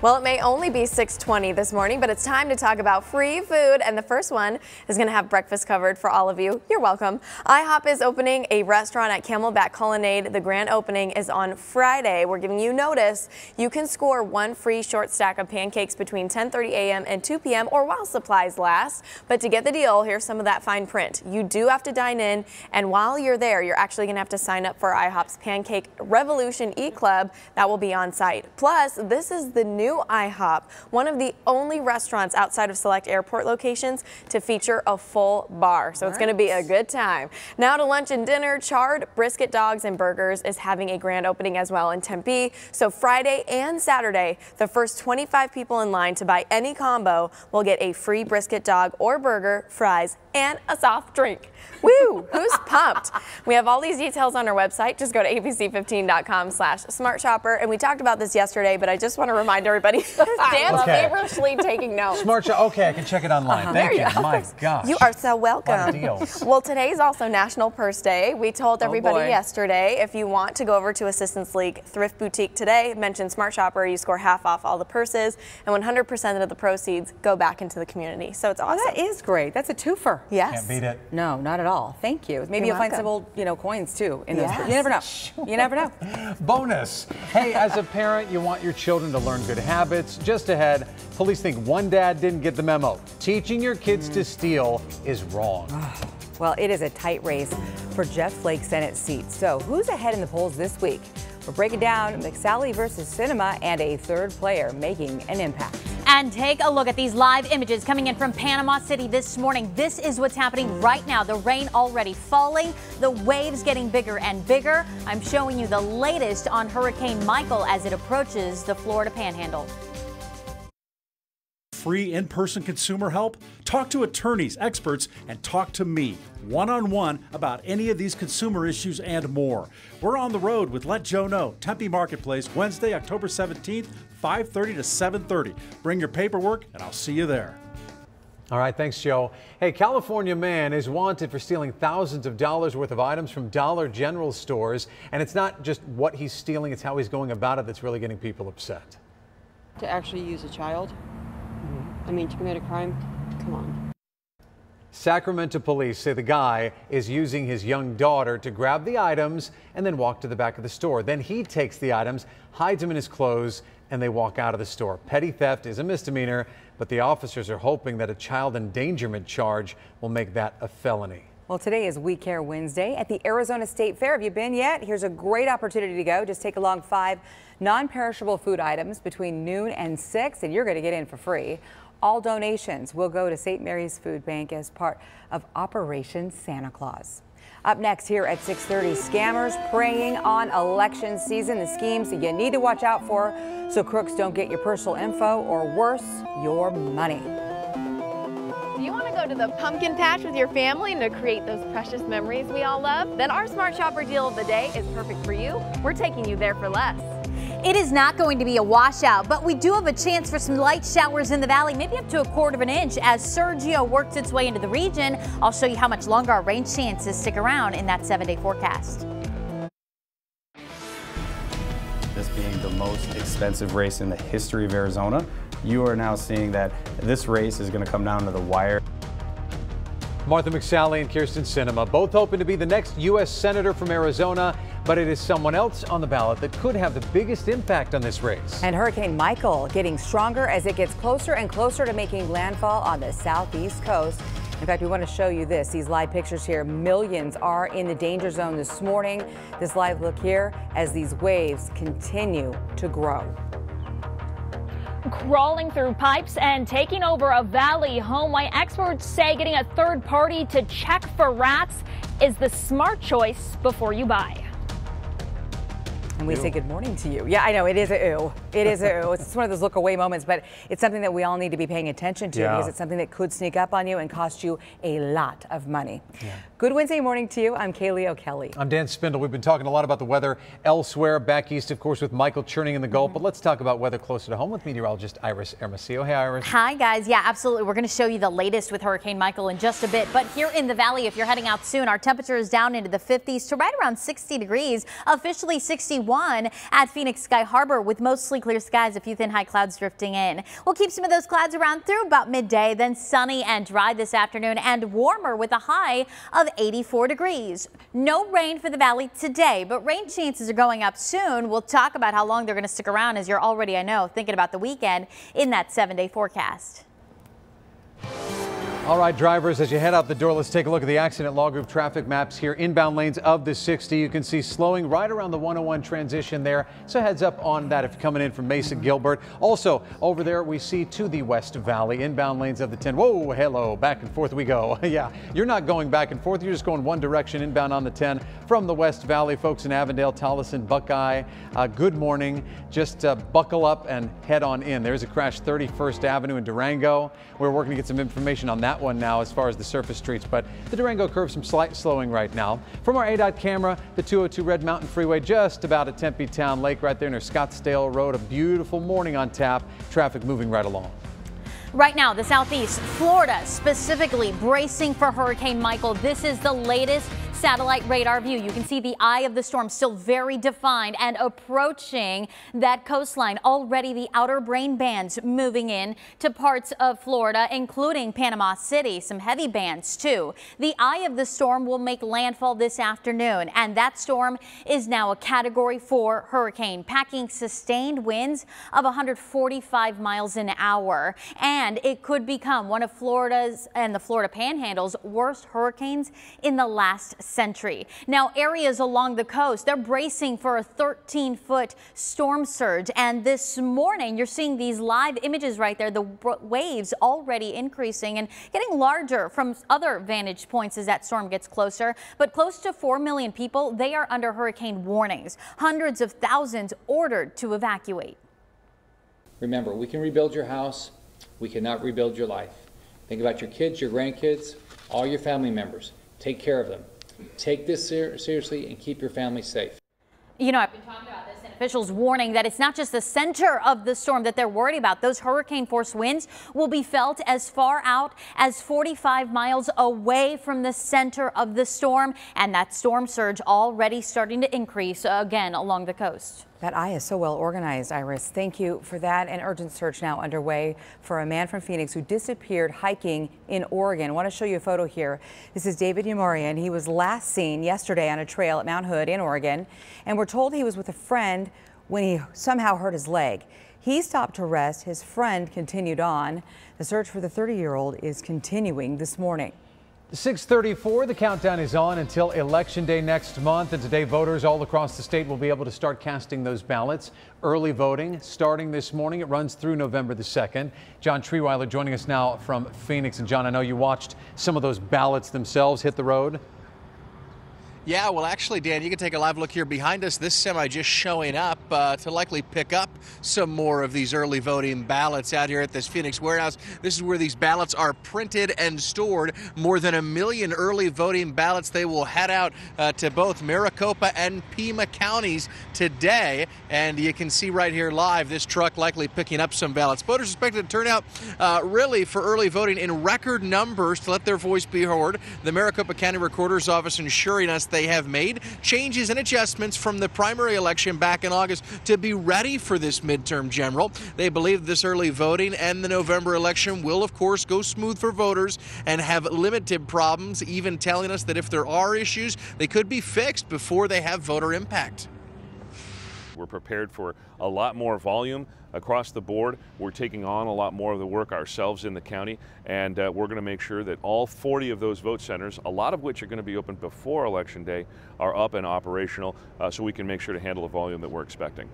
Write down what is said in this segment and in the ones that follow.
Well, it may only be 6:20 this morning, but it's time to talk about free food. And the first one is going to have breakfast covered for all of you. You're welcome. IHOP is opening a restaurant at Camelback Colonnade. The grand opening is on Friday. We're giving you notice. You can score one free short stack of pancakes between 10:30 a.m. and 2 p.m. or while supplies last. But to get the deal, here's some of that fine print. You do have to dine in, and while you're there, you're actually going to have to sign up for IHOP's Pancake Revolution E-Club that will be on site. Plus, this is the new IHOP, one of the only restaurants outside of select airport locations to feature a full bar. So it's going to be a good time. Now to lunch and dinner, Charred Brisket Dogs and Burgers is having a grand opening as well in Tempe. So Friday and Saturday, the first 25 people in line to buy any combo will get a free brisket dog or burger, fries, and a soft drink. Woo! Who's pumped? We have all these details on our website. Just go to abc15.com/smartshopper. And we talked about this yesterday, but I just want to remind everybody, Dan's feverishly taking notes. Smart Shopper. Okay, I can check it online. Thank you. My gosh. You are so welcome. What a deal. Well, today's also National Purse Day. We told everybody yesterday, if you want to go over to Assistance League Thrift Boutique today, mention Smart Shopper, you score half off all the purses, and 100% of the proceeds go back into the community. So it's awesome. Well, that is great. That's a twofer. Yes. Can't beat it. No, not at all. Thank you. Maybe you'll find some old, coins too in those. You never know. You never know. Bonus. Hey, as a parent, you want your children to learn good habits. Just ahead, police think one dad didn't get the memo. Teaching your kids to steal is wrong. Well, it is a tight race for Jeff Flake's Senate seat. So who's ahead in the polls this week? We're breaking down McSally versus Sinema and a third player making an impact. And take a look at these live images coming in from Panama City this morning. This is what's happening right now. The rain already falling, the waves getting bigger and bigger. I'm showing you the latest on Hurricane Michael as it approaches the Florida Panhandle. Free in-person consumer help? Talk to attorneys, experts, and talk to me one-on-one about any of these consumer issues and more. We're on the road with Let Joe Know, Tempe Marketplace, Wednesday, October 17th, 5:30 to 7:30. Bring your paperwork and I'll see you there. All right, thanks, Joe. Hey, California man is wanted for stealing thousands of dollars worth of items from Dollar General stores. And it's not just what he's stealing, it's how he's going about it that's really getting people upset. To actually use a child? I mean, to commit a crime? Come on. Sacramento police say the guy is using his young daughter to grab the items and then walk to the back of the store. Then he takes the items, hides them in his clothes, and they walk out of the store. Petty theft is a misdemeanor, but the officers are hoping that a child endangerment charge will make that a felony. Well, today is We Care Wednesday at the Arizona State Fair. Have you been yet? Here's a great opportunity to go. Just take along 5 non-perishable food items between noon and 6, and you're going to get in for free. All donations will go to St. Mary's Food Bank as part of Operation Santa Claus. Up next here at 6:30, scammers preying on election season, the schemes that you need to watch out for so crooks don't get your personal info or worse, your money. Do you want to go to the pumpkin patch with your family and to create those precious memories we all love? Then our Smart Shopper deal of the day is perfect for you. We're taking you there for less. It is not going to be a washout, but we do have a chance for some light showers in the valley, maybe up to 1/4 inch as Sergio works its way into the region. I'll show you how much longer our rain chances stick around in that 7-day forecast. This being the most expensive race in the history of Arizona, you are now seeing that this race is going to come down to the wire. Martha McSally and Kyrsten Sinema both hoping to be the next U.S. Senator from Arizona, but it is someone else on the ballot that could have the biggest impact on this race. And Hurricane Michael getting stronger as it gets closer and closer to making landfall on the southeast coast. In fact, we want to show you these live pictures here. Millions are in the danger zone this morning. This live look here as these waves continue to grow. Crawling through pipes and taking over a valley home. Why experts say getting a third party to check for rats is the smart choice before you buy. And we say good morning to you. Yeah, I know, it is a ooh. It is a ooh. It's one of those look away moments, but it's something that we all need to be paying attention to because it's something that could sneak up on you and cost you a lot of money. Good Wednesday morning to you. I'm Kaylee O'Kelly. I'm Dan Spindle. We've been talking a lot about the weather elsewhere, back east, of course, with Michael churning in the Gulf. But let's talk about weather closer to home with meteorologist Iris Hermosillo. Hey, Iris. Hi, guys. Yeah, absolutely. We're going to show you the latest with Hurricane Michael in just a bit. But here in the valley, if you're heading out soon, our temperature is down into the 50s to right around 60 degrees, officially 61 at Phoenix Sky Harbor with mostly clear skies, a few thin high clouds drifting in. We'll keep some of those clouds around through about midday, then sunny and dry this afternoon and warmer with a high of 84 degrees. No rain for the valley today, but rain chances are going up soon. We'll talk about how long they're going to stick around, as you're already, I know, thinking about the weekend in that 7-day forecast. All right, drivers, as you head out the door, let's take a look at the accident log of traffic maps here. Inbound lanes of the 60. You can see slowing right around the 101 transition there. So heads up on that if you're coming in from Mesa Gilbert. Also over there, we see to the West Valley, inbound lanes of the 10. Whoa, hello, back and forth we go. Yeah, you're not going back and forth. You're just going one direction inbound on the 10 from the West Valley. Folks in Avondale, Tolleson, Buckeye, good morning. Just buckle up and head on in. There's a crash 31st Avenue in Durango. We're working to get some information on that one now as far as the surface streets, but the Durango curve, some slight slowing right now. From our ADOT camera, the 202 Red Mountain Freeway just about at Tempe Town Lake right there near Scottsdale Road. A beautiful morning on tap. Traffic moving right along. Right now, the southeast, Florida specifically bracing for Hurricane Michael. This is the latest satellite radar view. You can see the eye of the storm still very defined and approaching that coastline. Already the outer brain bands moving in to parts of Florida, including Panama City. Some heavy bands too. The eye of the storm will make landfall this afternoon, and that storm is now a Category 4 hurricane, packing sustained winds of 145 miles an hour. And it could become one of Florida's and the Florida Panhandle's worst hurricanes in the last century. Now, areas along the coast, they're bracing for a 13-foot storm surge. And this morning, you're seeing these live images right there, the waves already increasing and getting larger from other vantage points as that storm gets closer. But close to 4 million people, they are under hurricane warnings. Hundreds of thousands ordered to evacuate. Remember, we can rebuild your house. We cannot rebuild your life. Think about your kids, your grandkids, all your family members. Take care of them. Take this seriously and keep your family safe. You know, I've been talking about this, and officials warning that it's not just the center of the storm that they're worried about. Those hurricane force winds will be felt as far out as 45 miles away from the center of the storm, and that storm surge already starting to increase again along the coast. That eye is so well organized, Iris. Thank you for that. An urgent search now underway for a man from Phoenix who disappeared hiking in Oregon. I want to show you a photo here. This is David Umorian. He was last seen yesterday on a trail at Mount Hood in Oregon, and we're told he was with a friend when he somehow hurt his leg. He stopped to rest. His friend continued on. The search for the 30-year-old is continuing this morning. 6:34, the countdown is on until Election Day next month, and today voters all across the state will be able to start casting those ballots. Early voting starting this morning. It runs through November the 2nd. John Treweiler joining us now from Phoenix. And John, I know you watched some of those ballots themselves hit the road. Yeah, well, actually, Dan, you can take a live look here behind us. This semi just showing up to likely pick up some more of these early voting ballots out here at this Phoenix warehouse. This is where these ballots are printed and stored. More than 1 million early voting ballots. They will head out to both Maricopa and Pima counties today. And you can see right here live this truck likely picking up some ballots. Voters expected to turn out really for early voting in record numbers to let their voice be heard. The Maricopa County Recorder's Office ensuring us they have made changes and adjustments from the primary election back in August to be ready for this midterm general. They believe this early voting and the November election will, of course, go smooth for voters and have limited problems, even telling us that if there are issues, they could be fixed before they have voter impact. We're prepared for a lot more volume across the board. We're taking on a lot more of the work ourselves in the county, and we're going to make sure that all 40 of those vote centers, a lot of which are going to be open before Election Day, are up and operational so we can make sure to handle the volume that we're expecting.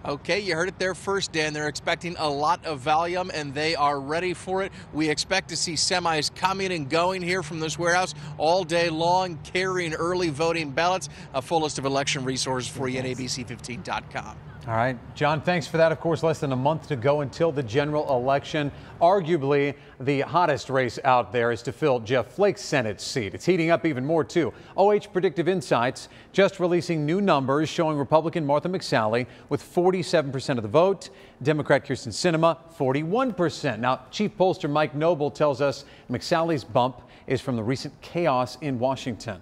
Okay, you heard it there first, Dan. They're expecting a lot of volume, and they are ready for it. We expect to see semis coming and going here from this warehouse all day long, carrying early voting ballots. A full list of election resources for you at abc15.com. All right, John, thanks for that. Of course, less than a month to go until the general election. Arguably, the hottest race out there is to fill Jeff Flake's Senate seat. It's heating up even more, too. OH Predictive Insights just releasing new numbers showing Republican Martha McSally with 47% of the vote, Democrat Kirsten Sinema 41%. Now, Chief Pollster Mike Noble tells us McSally's bump is from the recent chaos in Washington.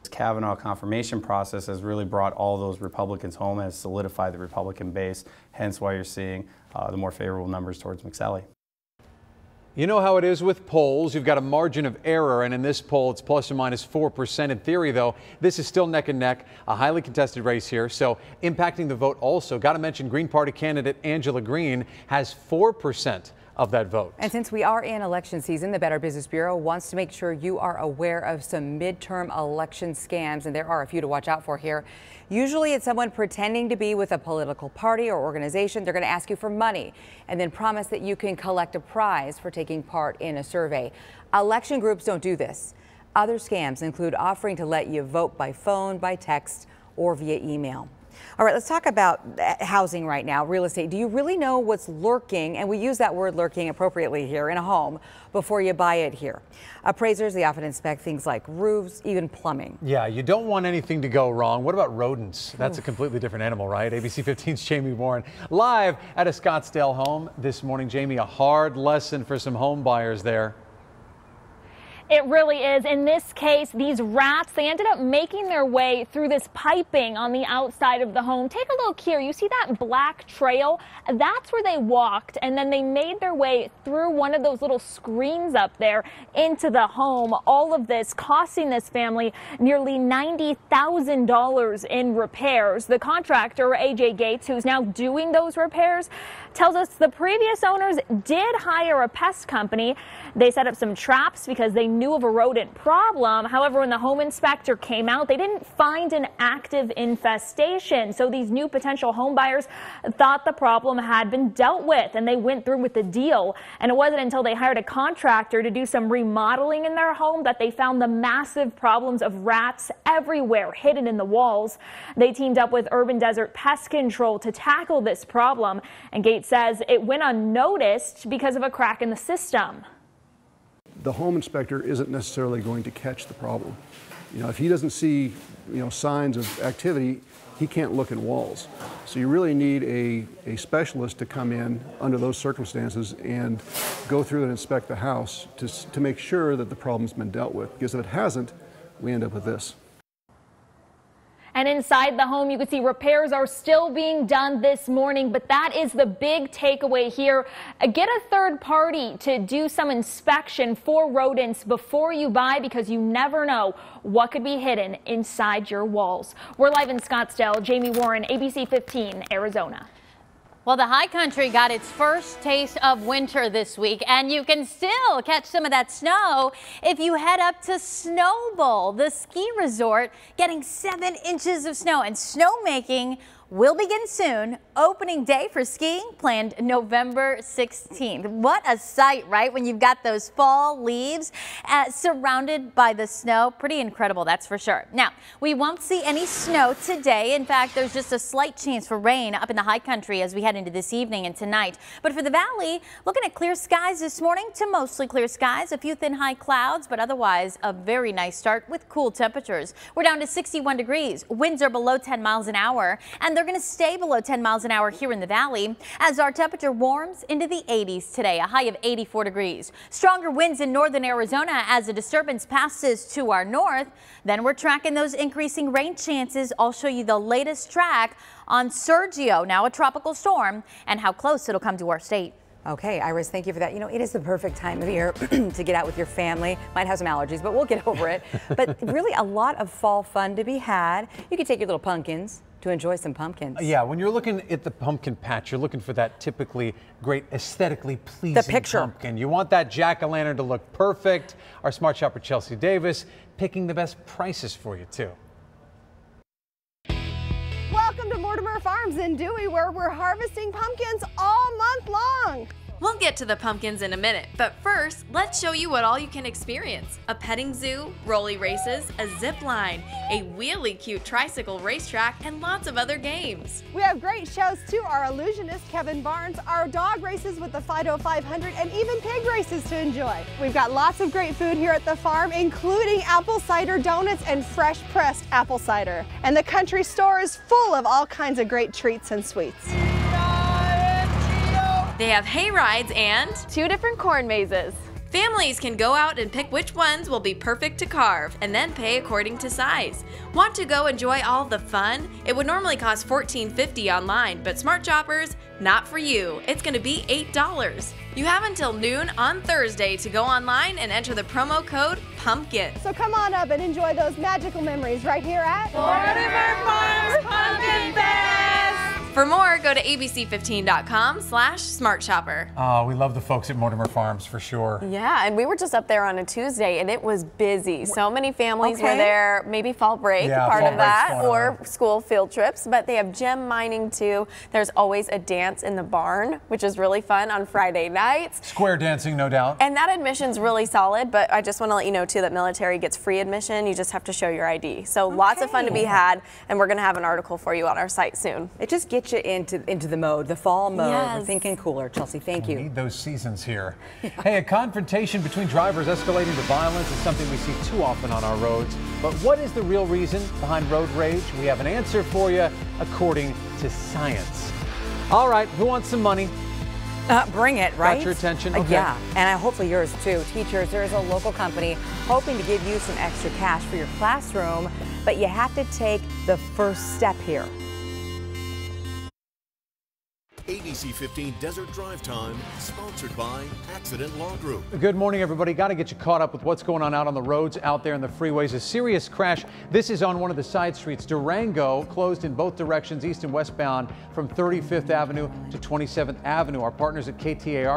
Kavanaugh confirmation process has really brought all those Republicans home, has solidified the Republican base, hence why you're seeing the more favorable numbers towards McSally. You know how it is with polls. You've got a margin of error, and in this poll, it's plus or minus 4%. In theory, though, this is still neck and neck, a highly contested race here, so impacting the vote also. Got to mention Green Party candidate Angela Green has 4% of that vote. And since we are in election season, the Better Business Bureau wants to make sure you are aware of some midterm election scams, and there are a few to watch out for here. Usually it's someone pretending to be with a political party or organization. They're going to ask you for money and then promise that you can collect a prize for taking part in a survey. Election groups don't do this. Other scams include offering to let you vote by phone, by text, or via email. All right, let's talk about housing right now, real estate. Do you really know what's lurking, and we use that word lurking appropriately here, in a home before you buy it here? Appraisers, they often inspect things like roofs, even plumbing. Yeah, you don't want anything to go wrong. What about rodents? That's a completely different animal, right? ABC 15's Jamie Warren live at a Scottsdale home this morning. Jamie, a hard lesson for some home buyers there. It really is. In this case, these rats, they ended up making their way through this piping on the outside of the home. Take a look here. You see that black trail? That's where they walked, and then they made their way through one of those little screens up there into the home. All of this costing this family nearly $90,000 in repairs. The contractor, AJ Gates, who's now doing those repairs, tells us the previous owners did hire a pest company. They set up some traps because they knew of a rodent problem. However, when the home inspector came out, they didn't find an active infestation. So these new potential home buyers thought the problem had been dealt with, and they went through with the deal. And it wasn't until they hired a contractor to do some remodeling in their home that they found the massive problems of rats everywhere, hidden in the walls. They teamed up with Urban Desert Pest Control to tackle this problem, and Gates says it went unnoticed because of a crack in the system. The home inspector isn't necessarily going to catch the problem. You know, if he doesn't see, signs of activity, he can't look in walls. So you really need a specialist to come in under those circumstances and go through and inspect the house to make sure that the problem's been dealt with. Because if it hasn't, we end up with this. And inside the home, you can see repairs are still being done this morning, but that is the big takeaway here. Get a third party to do some inspection for rodents before you buy, because you never know what could be hidden inside your walls. We're live in Scottsdale. Jamie Warren, ABC 15, Arizona. Well, the high country got its first taste of winter this week, and you can still catch some of that snow if you head up to Snowbowl, the ski resort, getting 7 inches of snow, and snowmaking will begin soon. Opening day for skiing planned November 16th. What a sight, right? When you've got those fall leaves surrounded by the snow. Pretty incredible, that's for sure. Now, we won't see any snow today. In fact, there's just a slight chance for rain up in the high country as we head into this evening and tonight. But for the valley, looking at clear skies this morning to mostly clear skies. A few thin high clouds, but otherwise a very nice start with cool temperatures. We're down to 61 degrees. Winds are below 10 miles an hour, and they're going to stay below 10 miles an hour here in the valley as our temperature warms into the 80s today, a high of 84 degrees. Stronger winds in northern Arizona as a disturbance passes to our north. Then we're tracking those increasing rain chances. I'll show you the latest track on Sergio, now a tropical storm, and how close it'll come to our state. Okay, Iris, thank you for that. You know, it is the perfect time of year to get out with your family. Might have some allergies, but we'll get over it. But really a lot of fall fun to be had. You can take your little pumpkins to enjoy some pumpkins. Yeah, when you're looking at the pumpkin patch, you're looking for that typically great, aesthetically pleasing pumpkin. You want that jack-o'-lantern to look perfect. Our smart shopper Chelsea Davis picking the best prices for you too. Welcome to Mortimer Farms in Dewey, where we're harvesting pumpkins all month long. Well, get to the pumpkins in a minute, but first, let's show you what all you can experience. A petting zoo, rolly races, a zip line, a really cute tricycle racetrack, and lots of other games. We have great shows too. Our illusionist, Kevin Barnes, our dog races with the Fido 500, and even pig races to enjoy. We've got lots of great food here at the farm, including apple cider donuts and fresh pressed apple cider. And the country store is full of all kinds of great treats and sweets. They have hay rides and 2 different corn mazes. Families can go out and pick which ones will be perfect to carve and then pay according to size. Want to go enjoy all the fun? It would normally cost $14.50 online, but Smart Shoppers, not for you. It's going to be $8. You have until noon on Thursday to go online and enter the promo code PUMPKIN. So come on up and enjoy those magical memories right here at Mortimer Farms Pumpkin Fest! For more, go to abc15.com/smartshopper. Oh, we love the folks at Mortimer Farms for sure. Yeah, and we were just up there on a Tuesday and it was busy. So many families were there, maybe fall break, part of that, or school field trips, but they have gem mining too. There's always a dance in the barn, which is really fun on Friday nights. Square dancing, no doubt. And that admission's really solid, but I just want to let you know too that military gets free admission. You just have to show your ID. So lots of fun to be had, and we're going to have an article for you on our site soon. It just gets you into the mode, the fall mode. We're thinking cooler. Chelsea, thank you. We need those seasons here. Hey, a confrontation between drivers escalating to violence is something we see too often on our roads. But what is the real reason behind road rage? We have an answer for you according to science. All right, who wants some money? Bring it, right? Got your attention? Okay. Yeah, and hopefully yours too. Teachers, there is a local company hoping to give you some extra cash for your classroom, but you have to take the first step here. ABC 15 Desert Drive Time, sponsored by Accident Law Group. Good morning, everybody. Got to get you caught up with what's going on out on the roads out there in the freeways. A serious crash. This is on one of the side streets. Durango closed in both directions, east and westbound, from 35th Avenue to 27th Avenue. Our partners at KTAR